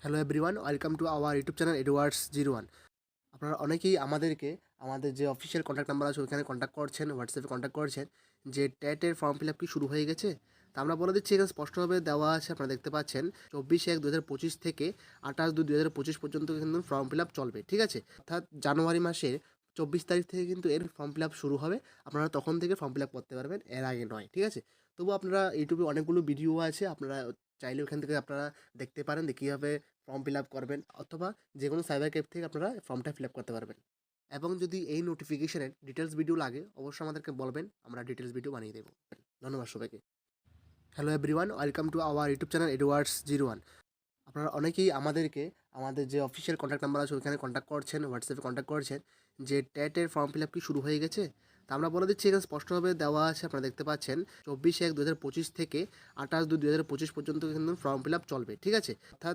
Hello everyone, welcome to our YouTube channel Edwards 01। আপনারা অনেকেই আমাদেরকে আমাদের যে অফিসিয়াল কন্ট্যাক্ট নাম্বার আছে ওইখানে কন্ট্যাক্ট করছেন, হোয়াটসঅ্যাপে কন্ট্যাক্ট করছেন যে টেটের ফর্ম ফিল আপ কি শুরু হয়ে গেছে। তা আমরা বলে দিচ্ছি, এখানে স্পষ্টভাবে দেওয়া আছে, আপনারা দেখতে পাচ্ছেন 24/1/2025 থেকে 28/2/2025 পর্যন্ত কিন্তু ফর্ম ফিল আপ চলবে, ঠিক আছে। অর্থাৎ জানুয়ারি মাসের 24 তারিখ থেকে কিন্তু এর ফর্ম ফিল আপ শুরু হবে। আপনারা তখন থেকে ফর্ম ফিল আপ করতে পারবেন, এর আগে নয়, ঠিক আছে। তবু আপনারা ইউটিউবে অনেকগুলো ভিডিও আছে, আপনারা চাইলে ওখান থেকে আপনারা দেখতে পারেন যে কীভাবে ফর্ম ফিল আপ করবেন, অথবা যে কোনো সাইবার ক্যাফে থেকে আপনারা ফর্মটা ফিল আপ করতে পারবেন। এবং যদি এই নোটিফিকেশনের ডিটেলস ভিডিও লাগে অবশ্যই আমাদেরকে বলবেন, আমরা ডিটেলস ভিডিও বানিয়ে দেবো। ধন্যবাদ সবাইকে। Hello everyone, welcome to our YouTube channel Edwards 01। আপনারা অনেকেই আমাদেরকে আমাদের যে অফিসিয়াল কন্ট্যাক্ট নাম্বার আছে ওইখানে কন্ট্যাক্ট করছেন, হোয়াটসঅ্যাপে কন্ট্যাক্ট করছেন যে টেটের ফর্ম ফিল আপ কি শুরু হয়ে গেছে। তা আমরা বলে দিচ্ছি, এখানে স্পষ্টভাবে দেওয়া আছে, আপনারা দেখতে পাচ্ছেন 24/1/2025 থেকে 28/2/2025 পর্যন্ত কিন্তু ফর্ম ফিল আপ চলবে, ঠিক আছে। অর্থাৎ